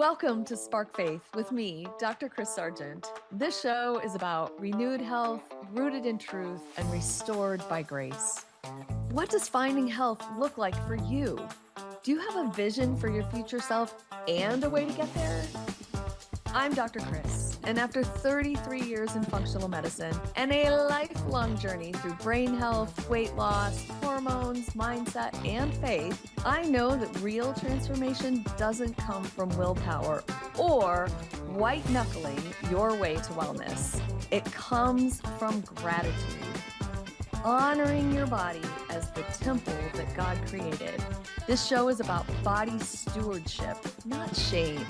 Welcome to Spark Faith with me, Dr. Kris Sargent. This show is about renewed health, rooted in truth, and restored by grace. What does finding health look like for you? Do you have a vision for your future self and a way to get there? I'm Dr. Kris, and after 33 years in functional medicine and a lifelong journey through brain health, weight loss, hormones, mindset, and faith, I know that real transformation doesn't come from willpower or white knuckling your way to wellness. It comes from gratitude, honoring your body as the temple that God created. This show is about body stewardship, not shame.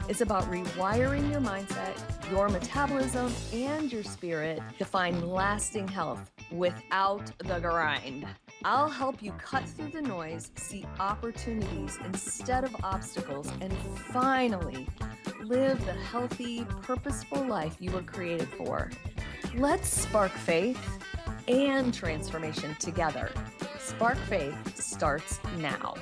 It's about rewiring your mindset, your metabolism, and your spirit to find lasting health without the grind. I'll help you cut through the noise, see opportunities instead of obstacles, and finally live the healthy, purposeful life you were created for. Let's spark faith and transformation together. Spark Faith starts now.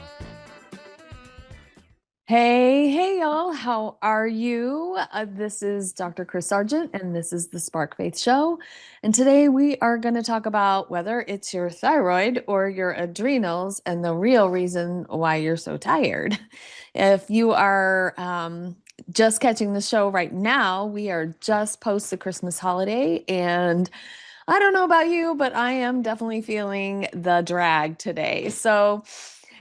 Hey, y'all. How are you? This is Dr. Kris Sargent, and this is the Spark Faith Show. And today we are going to talk about whether it's your thyroid or your adrenals and the real reason why you're so tired. If you are just catching the show right now, we are just post the Christmas holiday, and I don't know about you, but I am definitely feeling the drag today.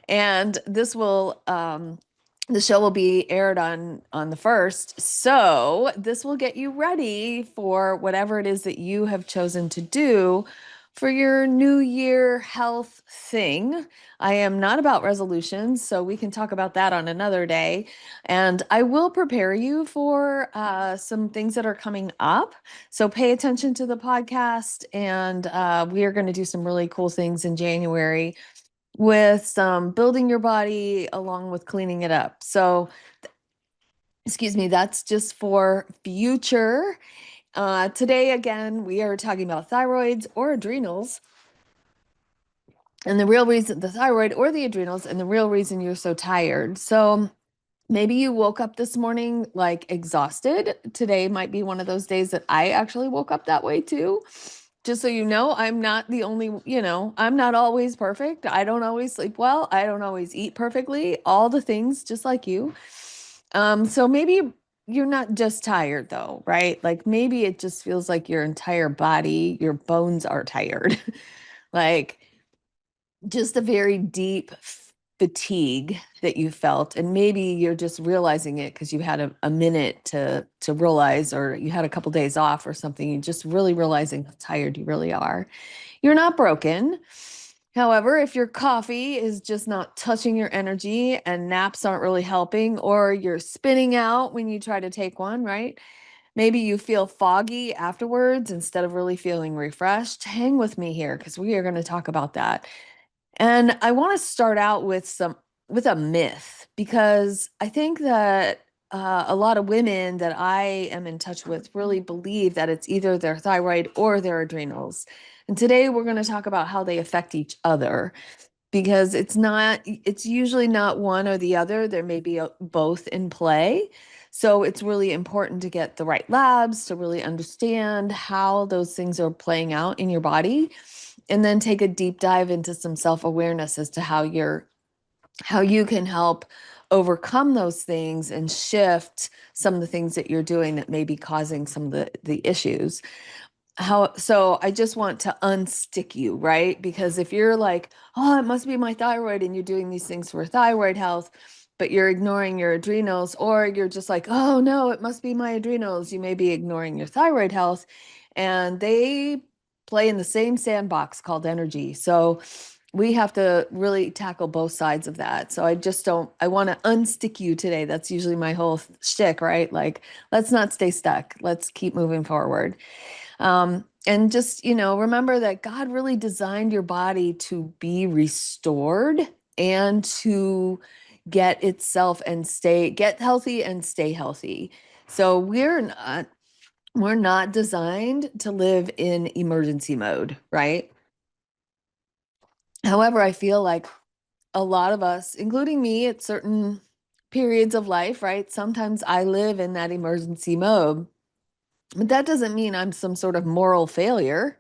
And this will, the show will be aired on the 1st. So this will get you ready for whatever it is that you have chosen to do for your New Year health thing. I am not about resolutions, so we can talk about that on another day. And I will prepare you for some things that are coming up. So pay attention to the podcast, and we are going to do some really cool things in January with some building your body along with cleaning it up. So, excuse me, that's just for future. Today, again, we are talking about thyroids or adrenals. And the real reason, the thyroid or the adrenals, and the real reason you're so tired. So maybe you woke up this morning like exhausted. Today might be one of those days that I actually woke up that way too. Just so you know, I'm not the only, I'm not always perfect. I don't always sleep well. I don't always eat perfectly. All the things just like you. So maybe you're not just tired though, right? Like maybe it just feels like your entire body, your bones are tired. Like just a very deep fatigue that you felt, and maybe you're just realizing it because you had a minute to realize, or you had a couple days off or something. You're just really realizing how tired you really are. You're not broken. However, if your coffee is just not touching your energy and naps aren't really helping, or you're spinning out when you try to take one, right? Maybe you feel foggy afterwards instead of really feeling refreshed. Hang with me here because we are going to talk about that. And I want to start out with a myth, because I think that a lot of women that I am in touch with really believe that it's either their thyroid or their adrenals. And today we're going to talk about how they affect each other, because it's usually not one or the other. There may be both in play. So it's really important to get the right labs to really understand how those things are playing out in your body, and then take a deep dive into some self-awareness as to how you can help overcome those things and shift some of the things that you're doing that may be causing some of the issues. So I just want to unstick you, right? Because if you're like, oh, it must be my thyroid, and you're doing these things for thyroid health, but you're ignoring your adrenals, or you're just like, oh no, it must be my adrenals, you may be ignoring your thyroid health, and they play in the same sandbox called energy. So we have to really tackle both sides of that. So I want to unstick you today. That's usually my whole shtick, right? Like, let's not stay stuck. Let's keep moving forward. And just, remember that God really designed your body to be restored and to get itself and get healthy and stay healthy. So we're not designed to live in emergency mode, right? However, I feel like a lot of us, including me at certain periods of life, right? Sometimes I live in that emergency mode. But that doesn't mean I'm some sort of moral failure,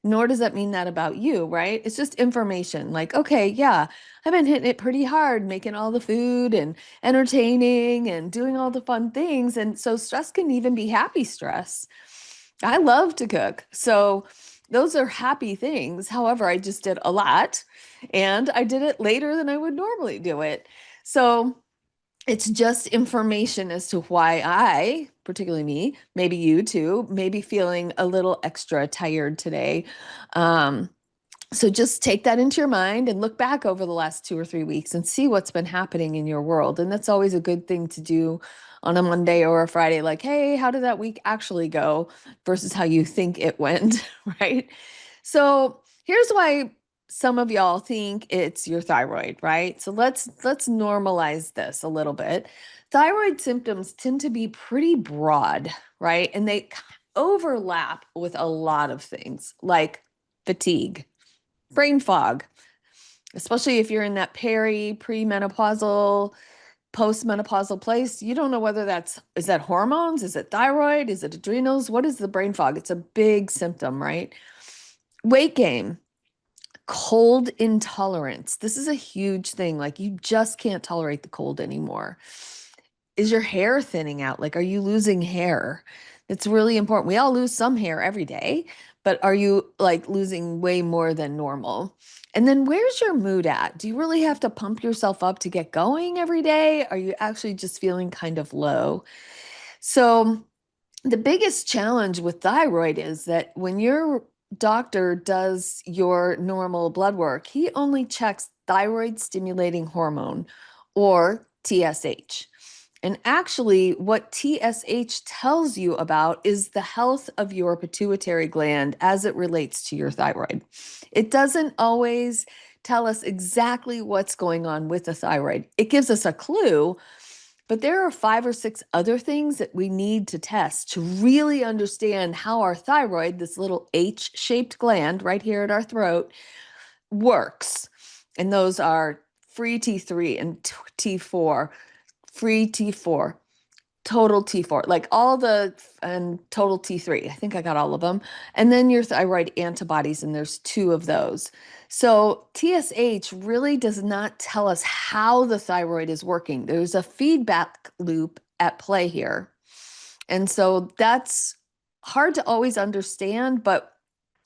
nor does that mean that about you, right? It's just information. Like, okay, yeah, I've been hitting it pretty hard, making all the food and entertaining and doing all the fun things. And so stress can even be happy stress. I love to cook. So those are happy things. However, I just did a lot and I did it later than I would normally do it. So it's just information as to why I, particularly me, maybe you too, maybe feeling a little extra tired today. Um, so just take that into your mind and look back over the last 2 or 3 weeks and see what's been happening in your world. And that's always a good thing to do on a Monday or a Friday, like, hey, how did that week actually go versus how you think it went, right? So here's why some of y'all think it's your thyroid, right? So let's normalize this a little bit. Thyroid symptoms tend to be pretty broad, right? And they overlap with a lot of things like fatigue, brain fog, especially if you're in that premenopausal, postmenopausal place. You don't know whether is that hormones? Is it thyroid? Is it adrenals? What is the brain fog? It's a big symptom, right? Weight gain, cold intolerance. This is a huge thing. Like you just can't tolerate the cold anymore. Is your hair thinning out? Like, are you losing hair? It's really important. We all lose some hair every day, but are you like losing way more than normal? And then where's your mood at? Do you really have to pump yourself up to get going every day? Are you actually just feeling kind of low? So the biggest challenge with thyroid is that when your doctor does your normal blood work, he only checks thyroid stimulating hormone or TSH. And actually, what TSH tells you about is the health of your pituitary gland as it relates to your thyroid. It doesn't always tell us exactly what's going on with the thyroid. It gives us a clue, but there are 5 or 6 other things that we need to test to really understand how our thyroid, this little H-shaped gland right here at our throat, works. And those are free T3 and T4, free T4, total T4, like all the, and total T3. I think I got all of them. And then your thyroid antibodies, and there's 2 of those. So TSH really does not tell us how the thyroid is working. There's a feedback loop at play here. And so that's hard to always understand, but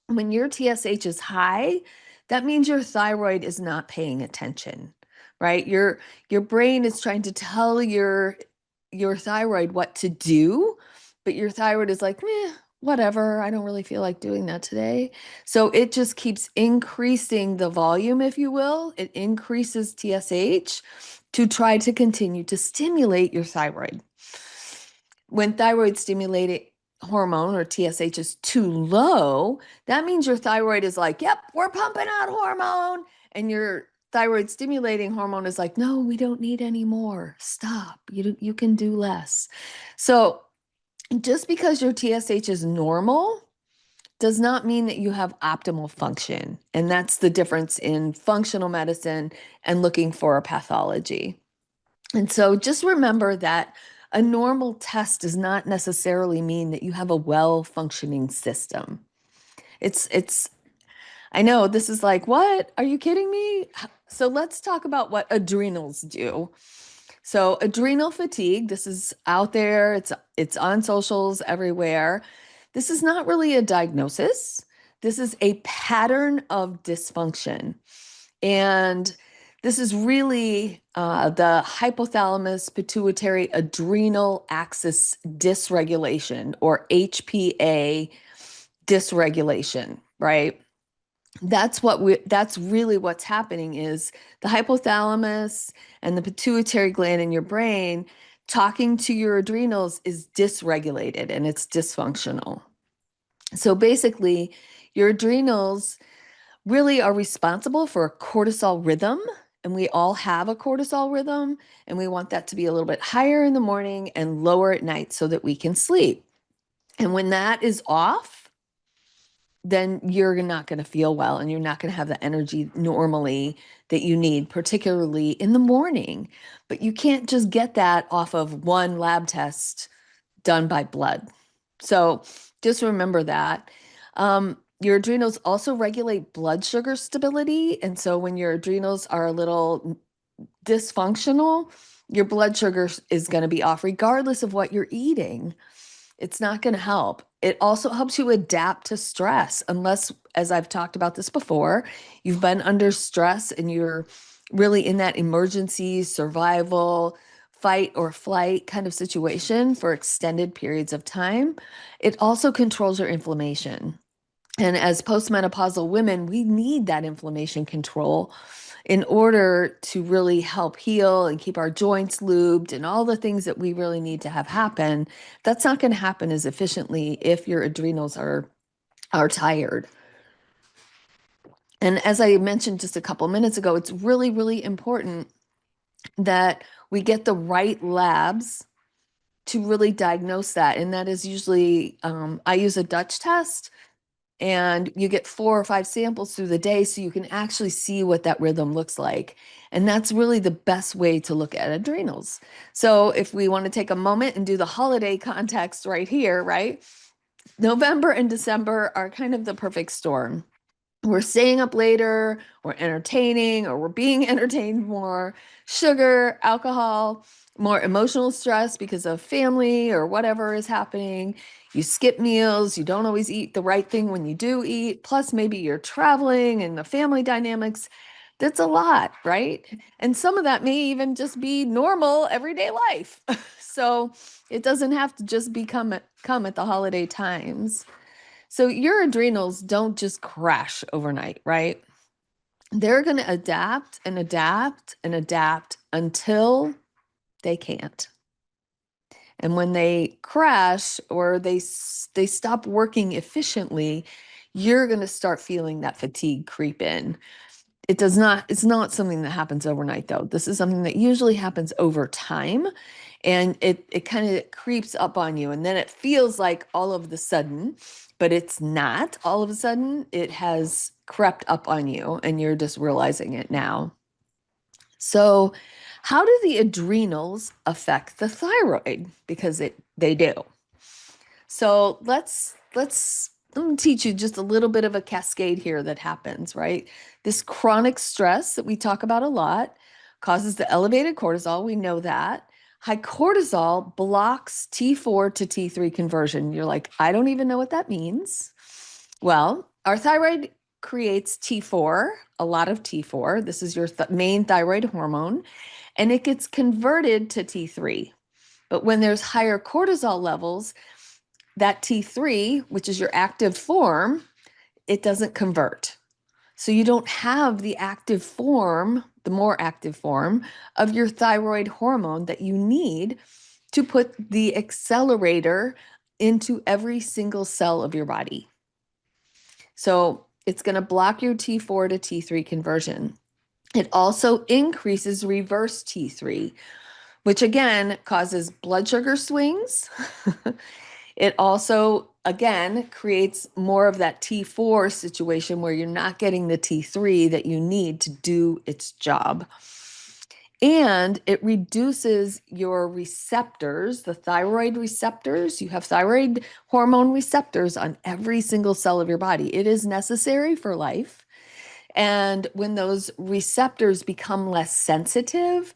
when your TSH is high, that means your thyroid is not paying attention, right? Your brain is trying to tell your thyroid what to do, but your thyroid is like, whatever, I don't really feel like doing that today. So it just keeps increasing the volume, if you will. It increases TSH to try to continue to stimulate your thyroid. When thyroid stimulating hormone or TSH is too low, that means your thyroid is like, yep, we're pumping out hormone. And your thyroid stimulating hormone is like, no, we don't need any more. Stop. You can do less. So just because your TSH is normal does not mean that you have optimal function. And that's the difference in functional medicine and looking for a pathology. And so just remember that a normal test does not necessarily mean that you have a well-functioning system. It's I know this is like, what? Are you kidding me? So let's talk about what adrenals do. So adrenal fatigue, this is out there, it's on socials everywhere. This is not really a diagnosis. This is a pattern of dysfunction. And this is really the hypothalamus pituitary adrenal axis dysregulation, or HPA dysregulation, right? That's really what's happening is the hypothalamus and the pituitary gland in your brain talking to your adrenals is dysregulated and it's dysfunctional. So basically, your adrenals really are responsible for a cortisol rhythm. And we all have a cortisol rhythm, and we want that to be a little bit higher in the morning and lower at night so that we can sleep. And when that is off, then you're not going to feel well and you're not going to have the energy normally that you need, particularly in the morning. But you can't just get that off of one lab test done by blood. So just remember that. Your adrenals also regulate blood sugar stability. And so when your adrenals are a little dysfunctional, your blood sugar is going to be off regardless of what you're eating. It's not going to help. It also helps you adapt to stress, unless, as I've talked about this before, you've been under stress and you're really in that emergency, survival, fight or flight kind of situation for extended periods of time. It also controls your inflammation. And as postmenopausal women, we need that inflammation control in order to really help heal and keep our joints lubed and all the things that we really need to have happen. That's not going to happen as efficiently if your adrenals are tired. And as I mentioned just a couple minutes ago, it's really, really important that we get the right labs to really diagnose that. And that is usually, I use a Dutch test, and you get 4 or 5 samples through the day so you can actually see what that rhythm looks like. And that's really the best way to look at adrenals. So if we want to take a moment and do the holiday context right here, right? November and December are kind of the perfect storm. We're staying up later, we're entertaining, or we're being entertained more, sugar, alcohol, more emotional stress because of family or whatever is happening. You skip meals, you don't always eat the right thing when you do eat, plus maybe you're traveling and the family dynamics. That's a lot, right? And some of that may even just be normal everyday life. So it doesn't have to just come at the holiday times. So your adrenals don't just crash overnight, right? They're going to adapt and adapt and adapt until they can't. And when they crash or they stop working efficiently, you're going to start feeling that fatigue creep in. It's not something that happens overnight though. This is something that usually happens over time, and it kind of creeps up on you, and then it feels like all of the sudden, but it's not all of a sudden. It has crept up on you and you're just realizing it now. So how do the adrenals affect the thyroid? Because they do. So let me teach you just a little bit of a cascade here that happens, right? This chronic stress that we talk about a lot causes the elevated cortisol. We know that. High cortisol blocks T4 to T3 conversion. You're like, I don't even know what that means. Well, our thyroid creates T4, a lot of T4. This is your main thyroid hormone, and it gets converted to T3. But when there's higher cortisol levels, that T3, which is your active form, it doesn't convert. So you don't have the active form, the more active form of your thyroid hormone that you need to put the accelerator into every single cell of your body. So it's going to block your T4 to T3 conversion. It also increases reverse T3, which again causes blood sugar swings. It also, again, creates more of that T4 situation where you're not getting the T3 that you need to do its job. And it reduces your receptors, the thyroid receptors. You have thyroid hormone receptors on every single cell of your body. It is necessary for life. And when those receptors become less sensitive,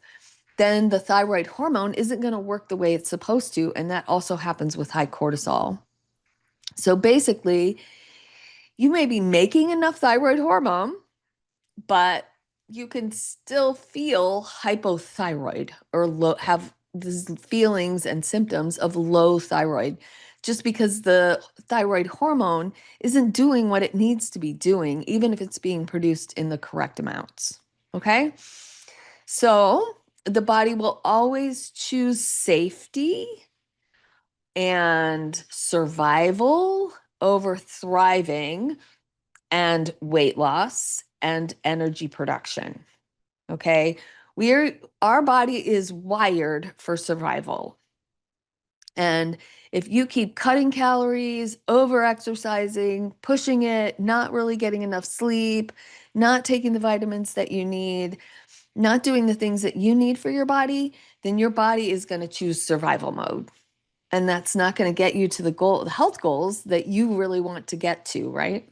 then the thyroid hormone isn't going to work the way it's supposed to. And that also happens with high cortisol. So basically, you may be making enough thyroid hormone, but you can still feel hypothyroid or have these feelings and symptoms of low thyroid just because the thyroid hormone isn't doing what it needs to be doing, even if it's being produced in the correct amounts. Okay? So the body will always choose safety and survival over thriving and weight loss and energy production. Okay. Our body is wired for survival. And if you keep cutting calories, over exercising, pushing it, not really getting enough sleep, not taking the vitamins that you need, not doing the things that you need for your body, then your body is going to choose survival mode. And that's not going to get you to the health goals that you really want to get to, right?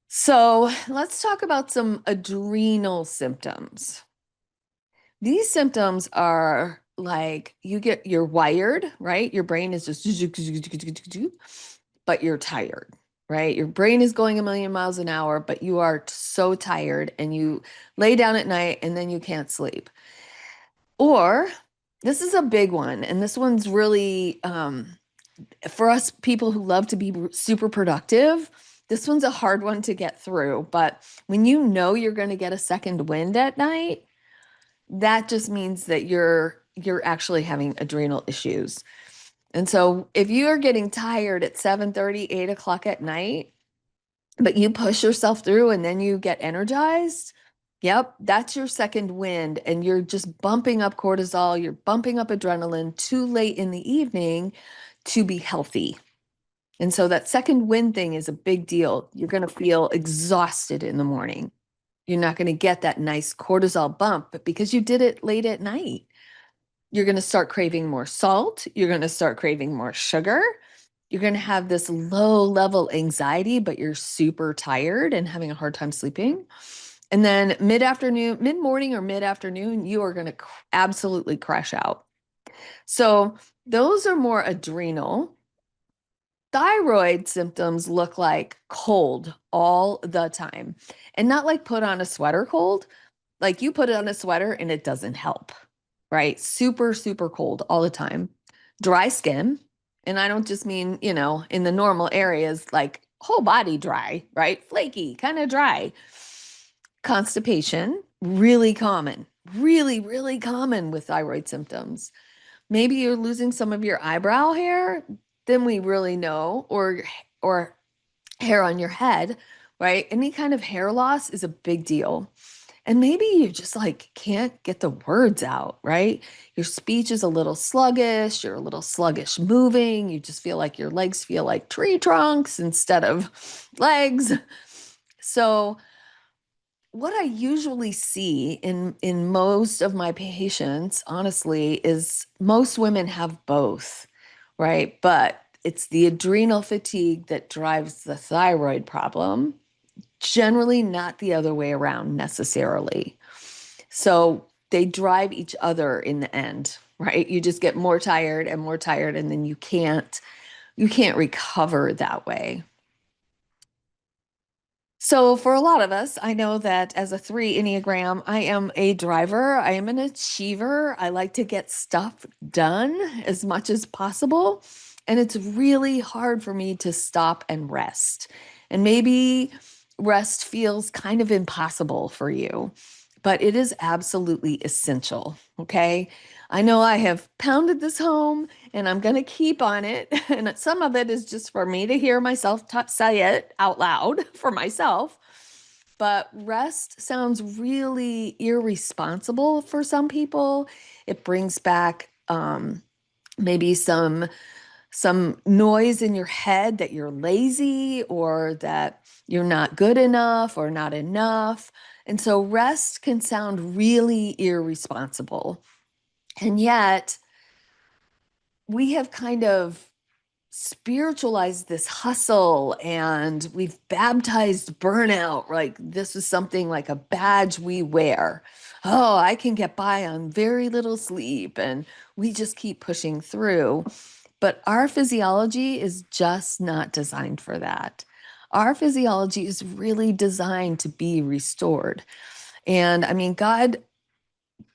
So let's talk about some adrenal symptoms. These symptoms are like you're wired, right? Your brain is just, but you're tired, right? Your brain is going a million miles an hour, but you are so tired and you lay down at night and then you can't sleep. Or this is a big one, and this one's really for us people who love to be super productive. This one's a hard one to get through, but when you know you're going to get a second wind at night, that just means that you're actually having adrenal issues. And so if you are getting tired at 7:30, 8 o'clock at night, but you push yourself through and then you get energized, yep, that's your second wind. And you're just bumping up cortisol, you're bumping up adrenaline too late in the evening to be healthy. And so that second wind thing is a big deal. You're going to feel exhausted in the morning. You're not going to get that nice cortisol bump, but because you did it late at night, you're going to start craving more salt. You're going to start craving more sugar. You're going to have this low level anxiety, but you're super tired and having a hard time sleeping. And then mid-afternoon, mid-morning or mid-afternoon, you are going to absolutely crash out. So those are more adrenal. Thyroid symptoms look like cold all the time, and not like put on a sweater cold. Like you put on a sweater and it doesn't help, right? Super, super cold all the time. Dry skin. And I don't just mean, in the normal areas, like whole body dry, right? Flaky, kind of dry. Constipation, really common, really, really common with thyroid symptoms. Maybe you're losing some of your eyebrow hair, then we really know, or hair on your head, right? Any kind of hair loss is a big deal. And maybe you just like can't get the words out, right? Your speech is a little sluggish, you're a little sluggish moving, you just feel like your legs feel like tree trunks instead of legs. So what I usually see in most of my patients, honestly, is most women have both, right? But it's the adrenal fatigue that drives the thyroid problem, generally not the other way around necessarily. So they drive each other in the end, right? You just get more tired and more tired, and then you can't recover that way. So, for a lot of us, I know that as a 3 Enneagram, I am a driver. I am an achiever. I like to get stuff done as much as possible. And it's really hard for me to stop and rest. And maybe rest feels kind of impossible for you, but it is absolutely essential. Okay. I know I have pounded this home and I'm going to keep on it. And some of it is just for me to hear myself say it out loud for myself. But rest sounds really irresponsible for some people. It brings back maybe some noise in your head that you're lazy or that you're not good enough or not enough. And so rest can sound really irresponsible. And yet, we have kind of spiritualized this hustle and we've baptized burnout. Like this is something like a badge we wear. Oh, I can get by on very little sleep. And we just keep pushing through. But our physiology is just not designed for that. Our physiology is really designed to be restored. And I mean, God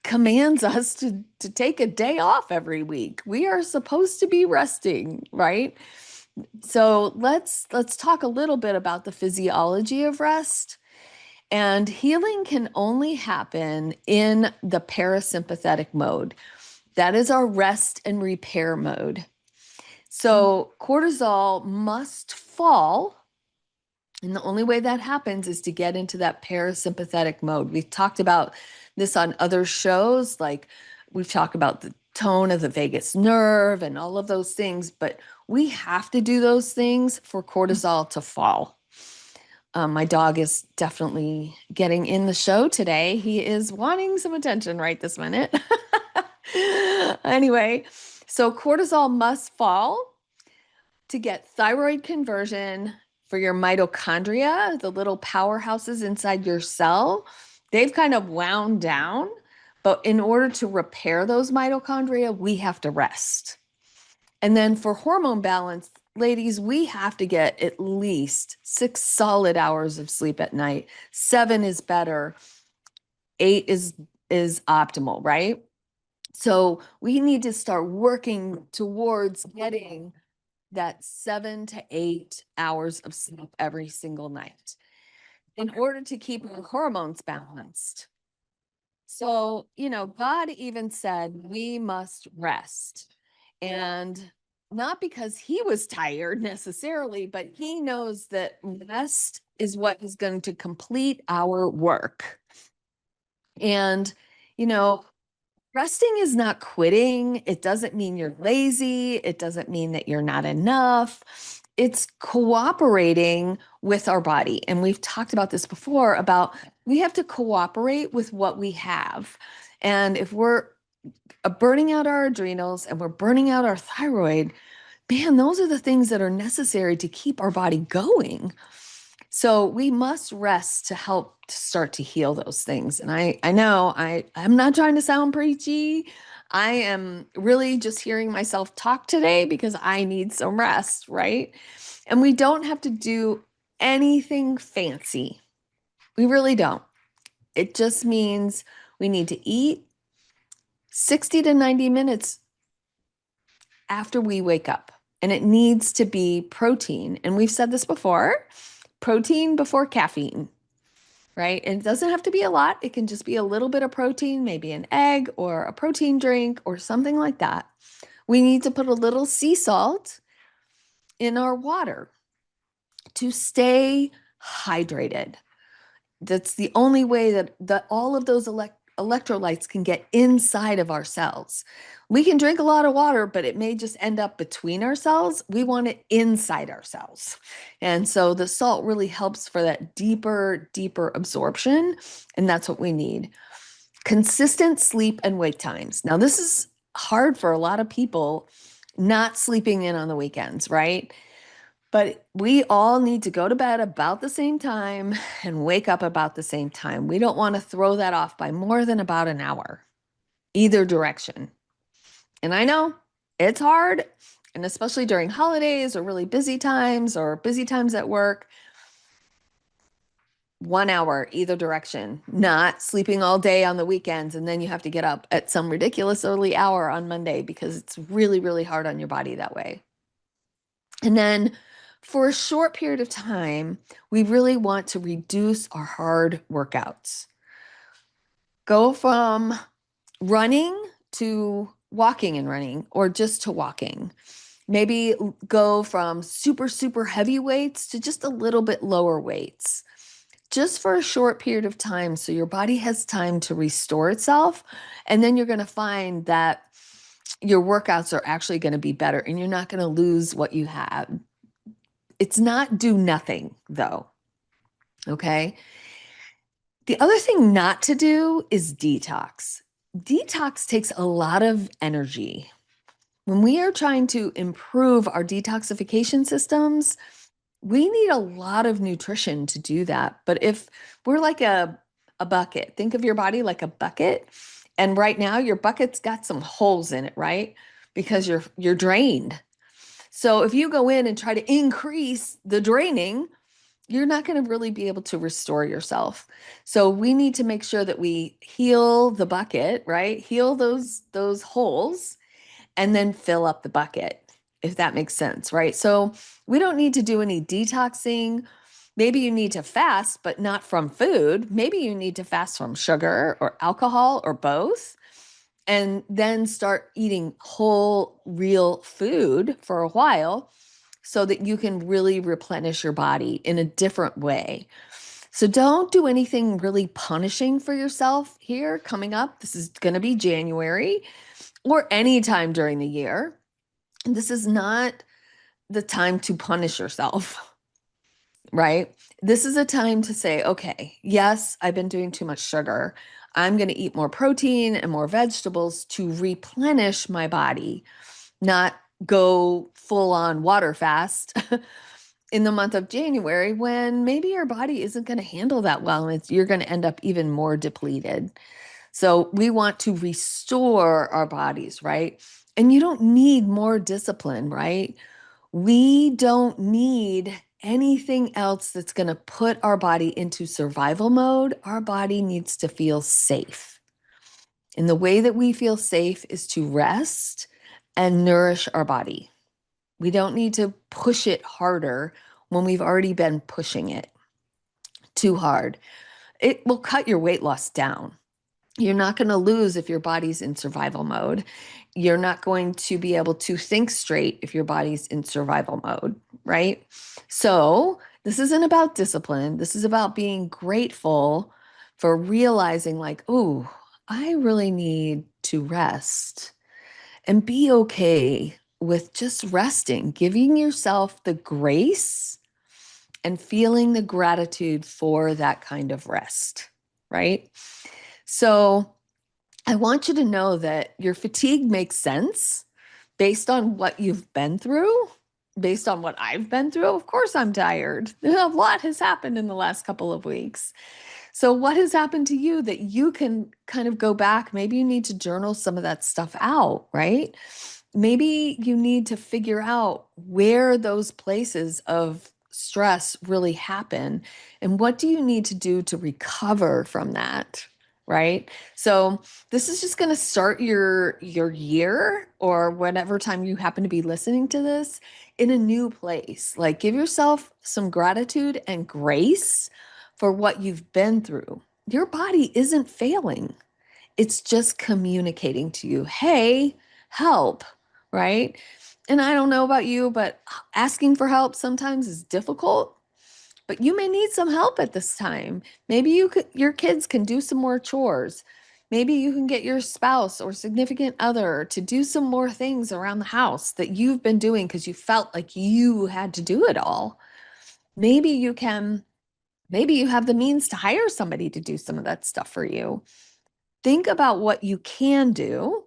commands us to take a day off every week. We are supposed to be resting, right? So let's talk a little bit about the physiology of rest. And healing can only happen in the parasympathetic mode. That is our rest and repair mode. So cortisol must fall. And the only way that happens is to get into that parasympathetic mode. We've talked about this on other shows. Like we've talked about tone of the vagus nerve and all of those things, but we have to do those things for cortisol to fall. My dog is definitely getting in the show today. He is wanting some attention right this minute. Anyway, so cortisol must fall to get thyroid conversion for your mitochondria, the little powerhouses inside your cell. They've kind of wound down, but in order to repair those mitochondria, we have to rest. And then for hormone balance, ladies, we have to get at least 6 solid hours of sleep at night. 7 is better. 8 is optimal, right? So we need to start working towards getting that 7 to 8 hours of sleep every single night in order to keep our hormones balanced. So, God even said we must rest. And not because he was tired necessarily, but he knows that rest is what is going to complete our work. And, resting is not quitting. It doesn't mean you're lazy. It doesn't mean that you're not enough. It's cooperating with our body. And we've talked about this before about we have to cooperate with what we have. And if we're burning out our adrenals and we're burning out our thyroid, man, those are the things that are necessary to keep our body going. So we must rest to help to start to heal those things. And I know I'm not trying to sound preachy. I am really just hearing myself talk today because I need some rest, right? And we don't have to do anything fancy. We really don't. It just means we need to eat 60 to 90 minutes after we wake up. And it needs to be protein. And we've said this before, protein before caffeine, right? And it doesn't have to be a lot. It can just be a little bit of protein, maybe an egg or a protein drink or something like that. We need to put a little sea salt in our water to stay hydrated. That's the only way that all of those electrolytes can get inside of our cells. We can drink a lot of water, but it may just end up between our cells. We want it inside our cells. And so the salt really helps for that deeper absorption. And that's what we need. Consistent sleep and wake times. Now, this is hard for a lot of people not sleeping in on the weekends, right? But we all need to go to bed about the same time and wake up about the same time. We don't want to throw that off by more than about an hour, either direction. And I know it's hard, and especially during holidays or really busy times or busy times at work, 1 hour either direction, not sleeping all day on the weekends. And then you have to get up at some ridiculous early hour on Monday because it's really, really hard on your body that way. And then for a short period of time, we really want to reduce our hard workouts. Go from running to walking and running, or just to walking. Maybe go from super heavy weights to just a little bit lower weights, just for a short period of time so your body has time to restore itself. And then you're going to find that your workouts are actually going to be better and you're not going to lose what you had. It's not do nothing, though. Okay. The other thing not to do is detox. Detox takes a lot of energy. When we are trying to improve our detoxification systems, we need a lot of nutrition to do that. But if we're like a bucket, think of your body like a bucket. And right now your bucket's got some holes in it, right? Because you're drained. So if you go in and try to increase the draining, you're not going to really be able to restore yourself. So we need to make sure that we heal the bucket, right? Heal those holes and then fill up the bucket, if that makes sense, right? So we don't need to do any detoxing. Maybe you need to fast, but not from food. Maybe you need to fast from sugar or alcohol or both. And then start eating whole, real food for a while so that you can really replenish your body in a different way. So don't do anything really punishing for yourself here coming up. This is going to be January. or any time during the year. This is not the time to punish yourself, right? This is a time to say, okay, yes, I've been doing too much sugar. I'm going to eat more protein and more vegetables to replenish my body, not go full on water fast in the month of January when maybe your body isn't going to handle that well and you're going to end up even more depleted. So we want to restore our bodies, right? And you don't need more discipline, right? We don't need anything else that's going to put our body into survival mode. Our body needs to feel safe. And the way that we feel safe is to rest and nourish our body. We don't need to push it harder when we've already been pushing it too hard. It will cut your weight loss down. You're not going to lose if your body's in survival mode. You're not going to be able to think straight if your body's in survival mode, right? So, this isn't about discipline. This is about being grateful for realizing, like, oh, I really need to rest and be okay with just resting, giving yourself the grace and feeling the gratitude for that kind of rest, right? So I want you to know that your fatigue makes sense based on what you've been through, based on what I've been through. Of course, I'm tired. A lot has happened in the last couple of weeks. So, what has happened to you that you can kind of go back? Maybe you need to journal some of that stuff out, right? Maybe you need to figure out where those places of stress really happen and what do you need to do to recover from that, right? So this is just going to start your year or whatever time you happen to be listening to this in a new place. Like give yourself some gratitude and grace for what you've been through. Your body isn't failing. It's just communicating to you, hey, help, right? And I don't know about you, but asking for help sometimes is difficult. But you may need some help at this time. Maybe your kids can do some more chores. Maybe you can get your spouse or significant other to do some more things around the house that you've been doing because you felt like you had to do it all. Maybe you can, maybe you have the means to hire somebody to do some of that stuff for you. Think about what you can do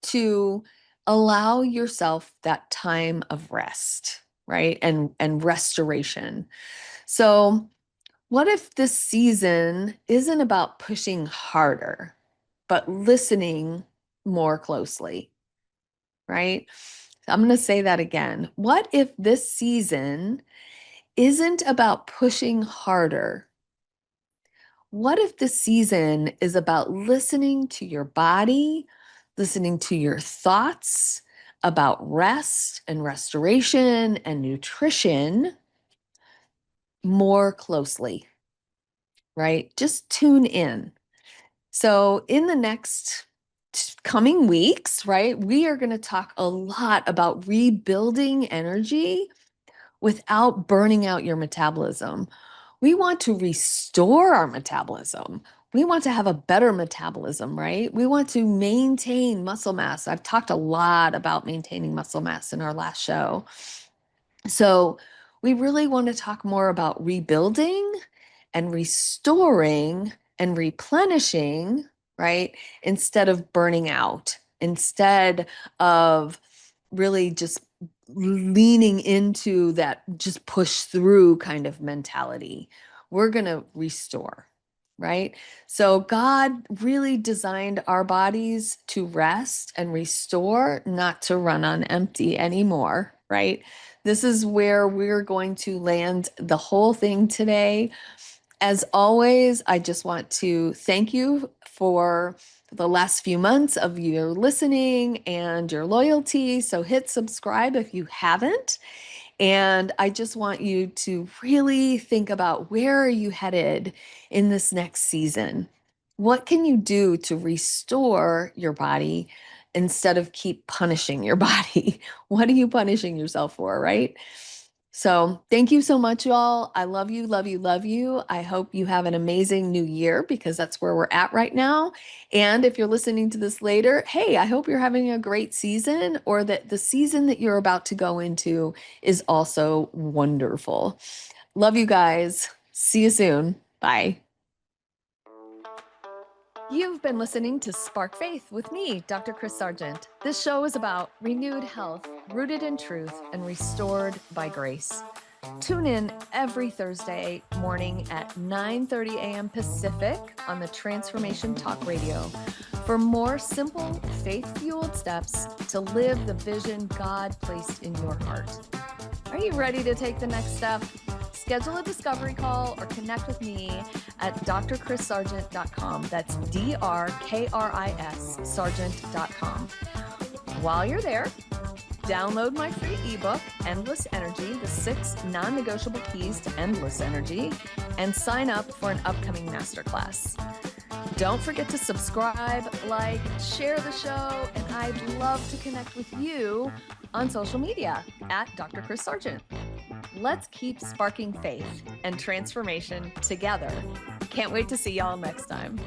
to allow yourself that time of rest, right? And restoration. So, what if this season isn't about pushing harder, but listening more closely, right? I'm going to say that again. What if this season isn't about pushing harder? What if the season is about listening to your body, listening to your thoughts about rest and restoration and nutrition more closely, right? Just tune in. So, in the next coming weeks, right, we are going to talk a lot about rebuilding energy without burning out your metabolism. We want to restore our metabolism. We want to have a better metabolism, right? We want to maintain muscle mass. I've talked a lot about maintaining muscle mass in our last show. So, we really want to talk more about rebuilding and restoring and replenishing, right? Instead of burning out, instead of really just leaning into that just push through kind of mentality. We're going to restore, right? So God really designed our bodies to rest and restore, not to run on empty anymore, right? This is where we're going to land the whole thing today. As always, I just want to thank you for the last few months of your listening and your loyalty. So hit subscribe if you haven't. And I just want you to really think about where are you headed in this next season? What can you do to restore your body instead of keep punishing your body? What are you punishing yourself for, right? So thank you so much, y'all. I love you, love you, love you. I hope you have an amazing new year because that's where we're at right now. And if you're listening to this later, hey, I hope you're having a great season or that the season that you're about to go into is also wonderful. Love you guys. See you soon. Bye. You've been listening to Spark Faith with me, Dr. Kris Sargent. This show is about renewed health, rooted in truth, and restored by grace. Tune in every Thursday morning at 9:30 a.m. Pacific on the Transformation Talk Radio for more simple, faith-fueled steps to live the vision God placed in your heart. Are you ready to take the next step? Schedule a discovery call or connect with me at drkrissargent.com. That's DRKRIS Sargent.com. While you're there, download my free ebook, Endless Energy, the 6 non-negotiable keys to endless energy, and sign up for an upcoming masterclass. Don't forget to subscribe, like, share the show, and I'd love to connect with you on social media at Dr. Kris Sargent. Let's keep sparking faith and transformation together. Can't wait to see y'all next time.